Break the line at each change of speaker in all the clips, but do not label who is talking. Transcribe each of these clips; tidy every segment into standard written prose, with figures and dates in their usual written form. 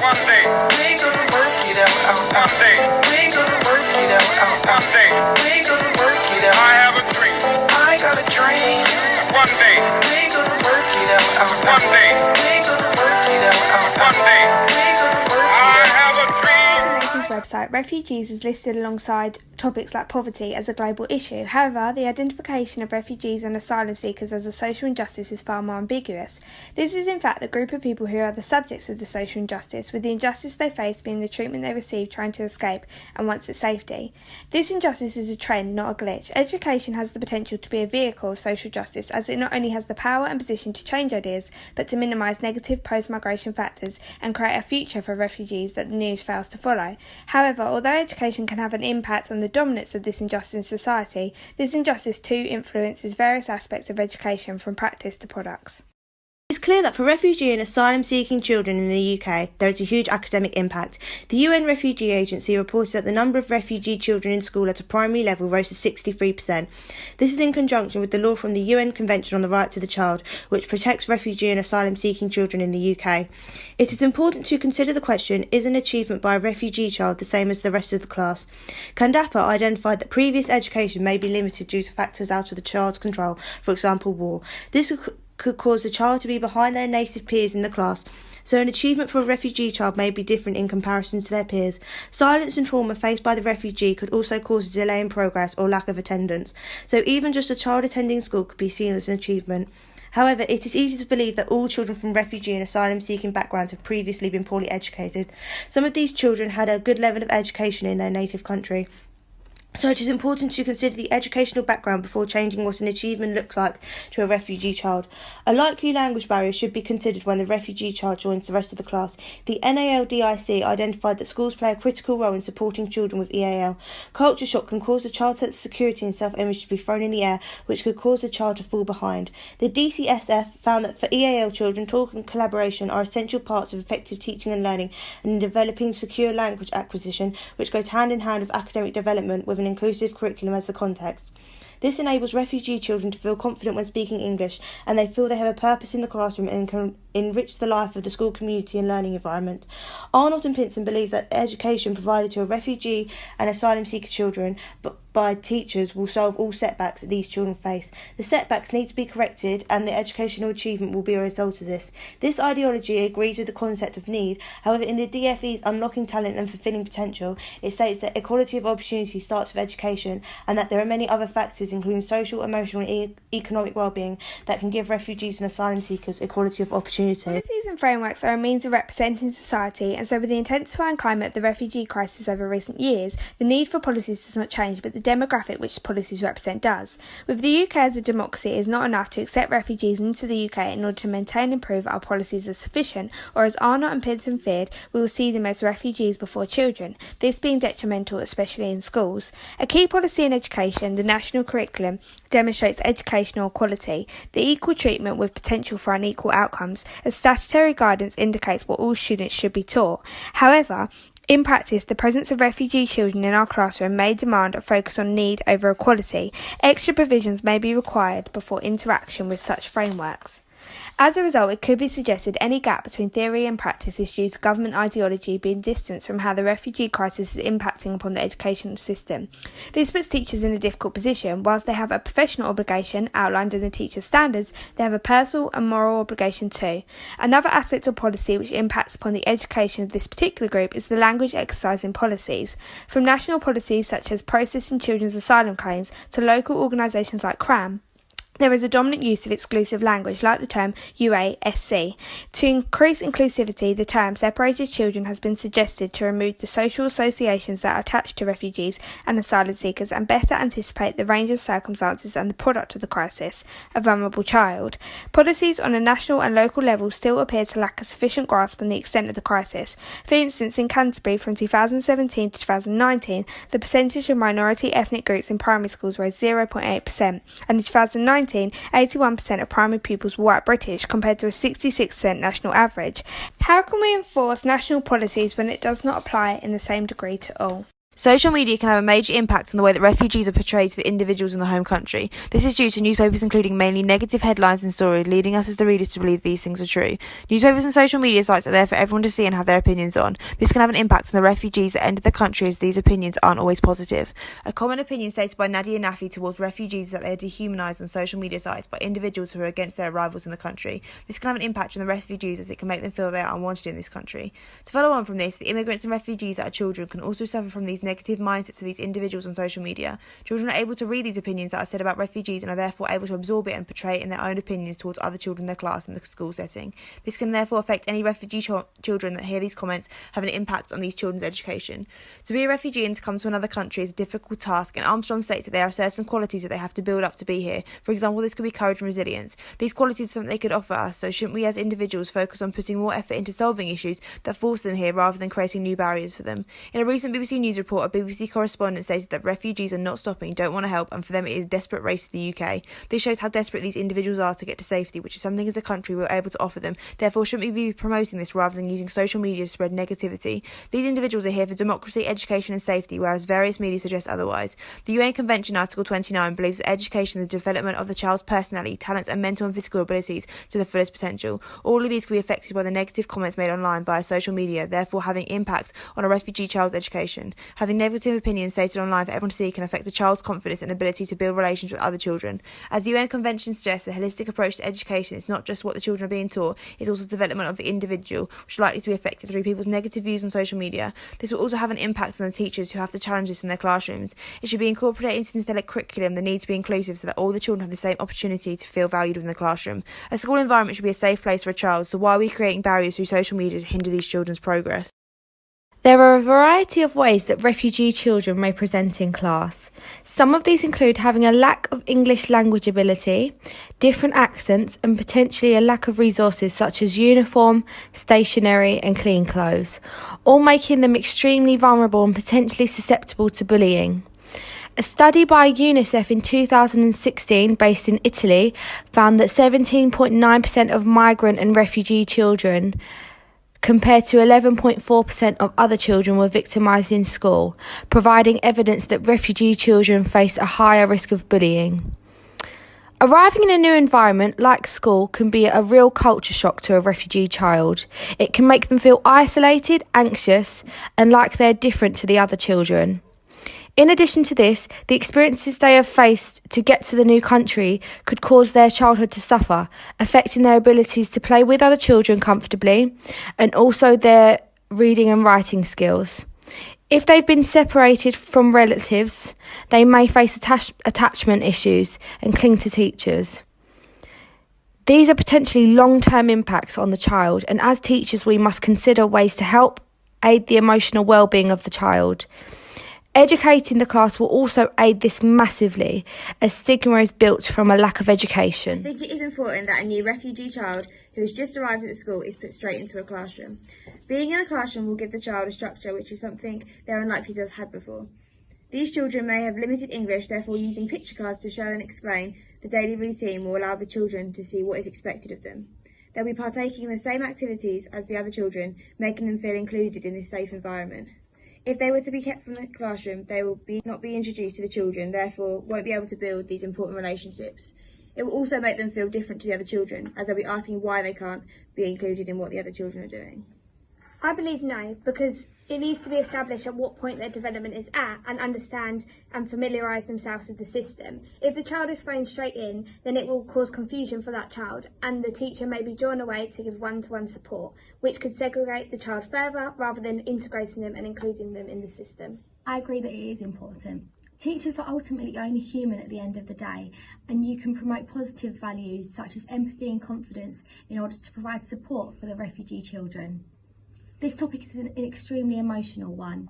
One day. We gonna work it out. One day. We gonna work it out. One day. We gonna work it out. I have a dream. I got a dream. One day. We gonna work it out. One day. We gonna work it out. One day. We gonna work it out. I have a dream.
On the nation's website, refugees is listed alongside topics like poverty as a global issue. However, the identification of refugees and asylum seekers as a social injustice is far more ambiguous. This is in fact the group of people who are the subjects of the social injustice, with the injustice they face being the treatment they receive trying to escape and wants its safety. This injustice is a trend, not a glitch. Education has the potential to be a vehicle of social justice, as it not only has the power and position to change ideas, but to minimise negative post-migration factors and create a future for refugees that the news fails to follow. However, although education can have an impact on the dominance of this injustice in society, this injustice too influences various aspects of education from practice to products.
It's clear that for refugee and asylum-seeking children in the UK, there is a huge academic impact. The UN Refugee Agency reported that the number of refugee children in school at a primary level rose to 63%. This is in conjunction with the law from the UN Convention on the Right to the Child, which protects refugee and asylum-seeking children in the UK. It is important to consider the question, is an achievement by a refugee child the same as the rest of the class? Kandappa identified that previous education may be limited due to factors out of the child's control, for example war. This could cause the child to be behind their native peers in the class, so an achievement for a refugee child may be different in comparison to their peers. Silence and trauma faced by the refugee could also cause a delay in progress or lack of attendance, so even just a child attending school could be seen as an achievement. However, it is easy to believe that all children from refugee and asylum-seeking backgrounds have previously been poorly educated. Some of these children had a good level of education in their native country. So it is important to consider the educational background before changing what an achievement looks like to a refugee child. A likely language barrier should be considered when the refugee child joins the rest of the class. The NALDIC identified that schools play a critical role in supporting children with EAL. Culture shock can cause a child's sense of security and self-image to be thrown in the air, which could cause the child to fall behind. The DCSF found that for EAL children, talk and collaboration are essential parts of effective teaching and learning, and in developing secure language acquisition, which goes hand in hand with academic development with an inclusive curriculum as the context. This enables refugee children to feel confident when speaking English, and they feel they have a purpose in the classroom and can enrich the life of the school community and learning environment. Arnold and Pinson believe that education provided to a refugee and asylum seeker children by teachers will solve all setbacks that these children face. The setbacks need to be corrected, and the educational achievement will be a result of this. This ideology agrees with the concept of need. However, in the DFE's Unlocking Talent and Fulfilling Potential, it states that equality of opportunity starts with education, and that there are many other factors, including social, emotional and economic well-being, that can give refugees and asylum seekers equality of opportunity.
Policies and frameworks are a means of representing society, and so with the intensifying climate of the refugee crisis over recent years, the need for policies does not change, but the demographic which policies represent does. With the UK as a democracy, it is not enough to accept refugees into the UK in order to maintain and improve our policies as sufficient, or as Arnott and Pinson feared, we will see them as refugees before children, this being detrimental especially in schools. A key policy in education, the national curriculum, demonstrates educational equality, the equal treatment with potential for unequal outcomes, as statutory guidance indicates what all students should be taught. However, in practice, the presence of refugee children in our classroom may demand a focus on need over equality. Extra provisions may be required before interaction with such frameworks. As a result, it could be suggested any gap between theory and practice is due to government ideology being distanced from how the refugee crisis is impacting upon the educational system. This puts teachers in a difficult position. Whilst they have a professional obligation outlined in the teacher's standards, they have a personal and moral obligation too. Another aspect of policy which impacts upon the education of this particular group is the language exercise in policies. From national policies such as processing children's asylum claims to local organisations like CRAM, there is a dominant use of exclusive language, like the term UASC. To increase inclusivity, the term separated children has been suggested to remove the social associations that are attached to refugees and asylum seekers and better anticipate the range of circumstances and the product of the crisis, a vulnerable child. Policies on a national and local level still appear to lack a sufficient grasp on the extent of the crisis. For instance, in Canterbury from 2017 to 2019, the percentage of minority ethnic groups in primary schools rose 0.8%, and in 2019, 81% of primary pupils were white British compared to a 66% national average. How can we enforce national policies when it does not apply in the same degree to all?
Social media can have a major impact on the way that refugees are portrayed to the individuals in the home country. This is due to newspapers including mainly negative headlines and stories, leading us as the readers to believe these things are true. Newspapers and social media sites are there for everyone to see and have their opinions on. This can have an impact on the refugees that enter the country, as these opinions aren't always positive. A common opinion stated by Nadia Nafi towards refugees is that they are dehumanised on social media sites by individuals who are against their arrivals in the country. This can have an impact on the refugees, as it can make them feel they are unwanted in this country. To follow on from this, the immigrants and refugees that are children can also suffer from these negative mindsets of these individuals on social media. Children are able to read these opinions that are said about refugees and are therefore able to absorb it and portray it in their own opinions towards other children in their class in the school setting. This can therefore affect any refugee children that hear these comments, have an impact on these children's education. To be a refugee and to come to another country is a difficult task, and Armstrong states that there are certain qualities that they have to build up to be here. For example, this could be courage and resilience. These qualities are something they could offer us, so shouldn't we as individuals focus on putting more effort into solving issues that force them here rather than creating new barriers for them? In a recent BBC News report, a BBC correspondent stated that refugees are not stopping, don't want to help, and for them it is a desperate race to the UK. This shows how desperate these individuals are to get to safety, which is something as a country we're able to offer them. Therefore, shouldn't we be promoting this rather than using social media to spread negativity? These individuals are here for democracy, education and safety, whereas various media suggest otherwise. The UN Convention Article 29 believes that education is the development of the child's personality, talents and mental and physical abilities to the fullest potential. All of these can be affected by the negative comments made online via social media, therefore having impact on a refugee child's education. Having negative opinions stated online for everyone to see can affect a child's confidence and ability to build relations with other children. As the UN Convention suggests, a holistic approach to education is not just what the children are being taught, it's also the development of the individual, which is likely to be affected through people's negative views on social media. This will also have an impact on the teachers who have to challenge this in their classrooms. It should be incorporated into the curriculum, the need to be inclusive so that all the children have the same opportunity to feel valued within the classroom. A school environment should be a safe place for a child, so why are we creating barriers through social media to hinder these children's progress?
There are a variety of ways that refugee children may present in class. Some of these include having a lack of English language ability, different accents, and potentially a lack of resources such as uniform, stationery, and clean clothes, all making them extremely vulnerable and potentially susceptible to bullying. A study by UNICEF in 2016, based in Italy, found that 17.9% of migrant and refugee children compared to 11.4% of other children were victimised in school, providing evidence that refugee children face a higher risk of bullying. Arriving in a new environment like school can be a real culture shock to a refugee child. It can make them feel isolated, anxious, and like they're different to the other children. In addition to this, the experiences they have faced to get to the new country could cause their childhood to suffer, affecting their abilities to play with other children comfortably and also their reading and writing skills. If they've been separated from relatives, they may face attachment issues and cling to teachers. These are potentially long-term impacts on the child, and as teachers we must consider ways to help aid the emotional well-being of the child. Educating the class will also aid this massively, as stigma is built from a lack of education.
I think it is important that a new refugee child who has just arrived at the school is put straight into a classroom. Being in a classroom will give the child a structure which is something they're unlikely to have had before. These children may have limited English, therefore using picture cards to show and explain the daily routine will allow the children to see what is expected of them. They'll be partaking in the same activities as the other children, making them feel included in this safe environment. If they were to be kept from the classroom, they will not be introduced to the children, therefore won't be able to build these important relationships. It will also make them feel different to the other children, as they'll be asking why they can't be included in what the other children are doing.
I believe no, because it needs to be established at what point their development is at and understand and familiarise themselves with the system. If the child is thrown straight in, then it will cause confusion for that child, and the teacher may be drawn away to give one-to-one support, which could segregate the child further rather than integrating them and including them in the system.
I agree that it is important. Teachers are ultimately only human at the end of the day, and you can promote positive values such as empathy and confidence in order to provide support for the refugee children. This topic is an extremely emotional one,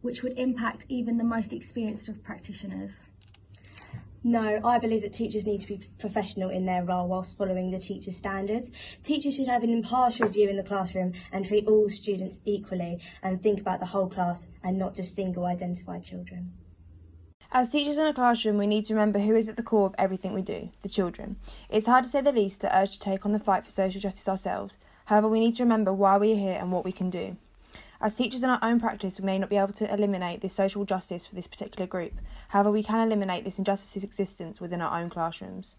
which would impact even the most experienced of practitioners.
No, I believe that teachers need to be professional in their role whilst following the teacher's standards. Teachers should have an impartial view in the classroom and treat all students equally and think about the whole class and not just single identified children.
As teachers in a classroom, we need to remember who is at the core of everything we do, the children. It's hard to say the least, the urge to take on the fight for social justice ourselves. However, we need to remember why we are here and what we can do. As teachers in our own practice, we may not be able to eliminate this social justice for this particular group. However, we can eliminate this injustice's existence within our own classrooms.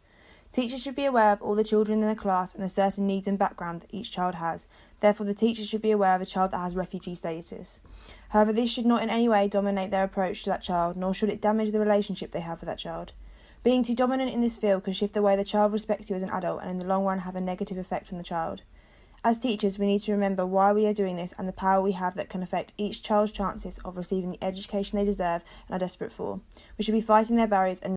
Teachers should be aware of all the children in their class and the certain needs and background that each child has. Therefore, the teacher should be aware of a child that has refugee status. However, this should not in any way dominate their approach to that child, nor should it damage the relationship they have with that child. Being too dominant in this field can shift the way the child respects you as an adult and in the long run have a negative effect on the child. As teachers, we need to remember why we are doing this and the power we have that can affect each child's chances of receiving the education they deserve and are desperate for. We should be fighting their barriers and